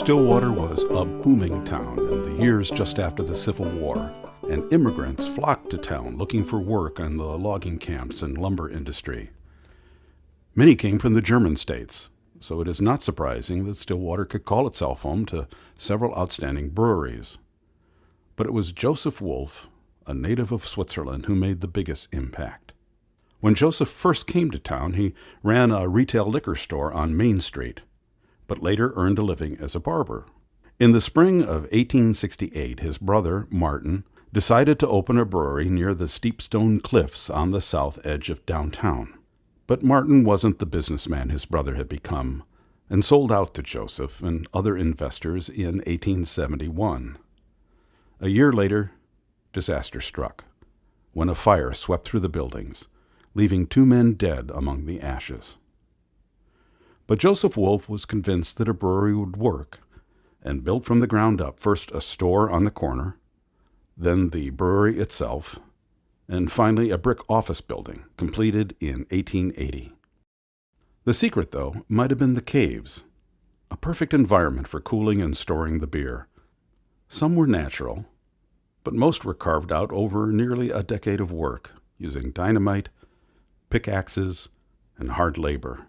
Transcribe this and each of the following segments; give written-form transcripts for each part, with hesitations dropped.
Stillwater was a booming town in the years just after the Civil War, and immigrants flocked to town looking for work in the logging camps and lumber industry. Many came from the German states, so it is not surprising that Stillwater could call itself home to several outstanding breweries. But it was Joseph Wolf, a native of Switzerland, who made the biggest impact. When Joseph first came to town, he ran a retail liquor store on Main Street, but later earned a living as a barber. In the spring of 1868, his brother, Martin, decided to open a brewery near the steep stone cliffs on the south edge of downtown. But Martin wasn't the businessman his brother had become, and sold out to Joseph and other investors in 1871. A year later, disaster struck, when a fire swept through the buildings, leaving 2 men dead among the ashes. But Joseph Wolf was convinced that a brewery would work, and built from the ground up first a store on the corner, then the brewery itself, and finally a brick office building, completed in 1880. The secret, though, might have been the caves, a perfect environment for cooling and storing the beer. Some were natural, but most were carved out over nearly a decade of work, using dynamite, pickaxes, and hard labor.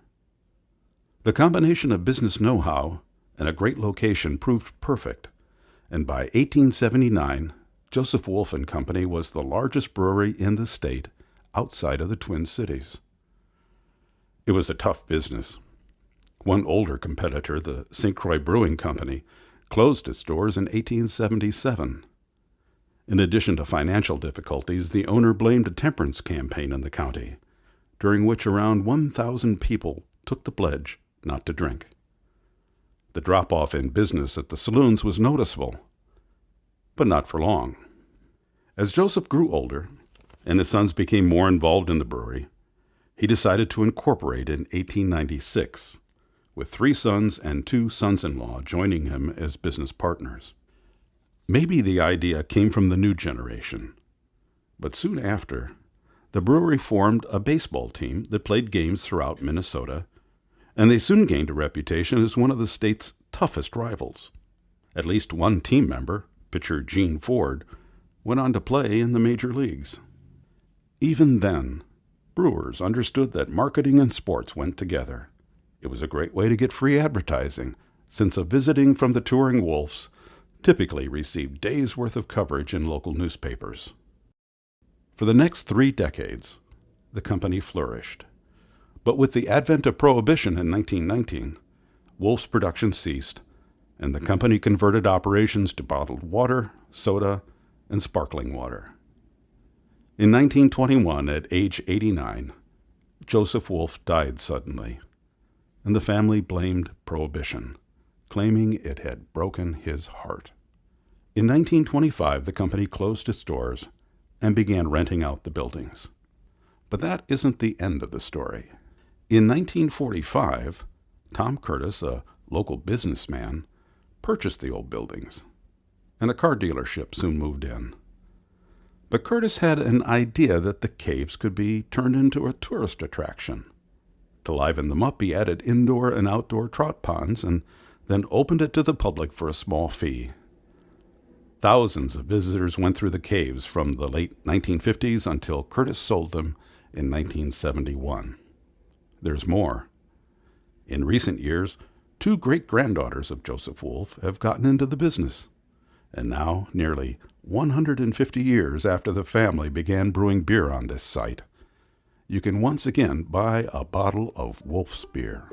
The combination of business know-how and a great location proved perfect, and by 1879, Joseph Wolf and Company was the largest brewery in the state outside of the Twin Cities. It was a tough business. One older competitor, the St. Croix Brewing Company, closed its doors in 1877. In addition to financial difficulties, the owner blamed a temperance campaign in the county, during which around 1,000 people took the pledge not to drink. The drop-off in business at the saloons was noticeable, but not for long. As Joseph grew older and his sons became more involved in the brewery, he decided to incorporate in 1896, with 3 sons and 2 sons-in-law joining him as business partners. Maybe the idea came from the new generation, but soon after, the brewery formed a baseball team that played games throughout Minnesota, and they soon gained a reputation as one of the state's toughest rivals. At least one team member, pitcher Gene Ford, went on to play in the major leagues. Even then, brewers understood that marketing and sports went together. It was a great way to get free advertising, since a visiting from the touring Wolves typically received days' worth of coverage in local newspapers. For the next 3 decades, the company flourished. But with the advent of Prohibition in 1919, Wolf's production ceased, and the company converted operations to bottled water, soda, and sparkling water. In 1921, at age 89, Joseph Wolf died suddenly, and the family blamed Prohibition, claiming it had broken his heart. In 1925, the company closed its doors and began renting out the buildings. But that isn't the end of the story. In 1945, Tom Curtis, a local businessman, purchased the old buildings, and a car dealership soon moved in. But Curtis had an idea that the caves could be turned into a tourist attraction. To liven them up, he added indoor and outdoor trout ponds and then opened it to the public for a small fee. Thousands of visitors went through the caves from the late 1950s until Curtis sold them in 1971. There's more. In recent years, 2 great-granddaughters of Joseph Wolf have gotten into the business, and now, nearly 150 years after the family began brewing beer on this site, you can once again buy a bottle of Wolf's beer.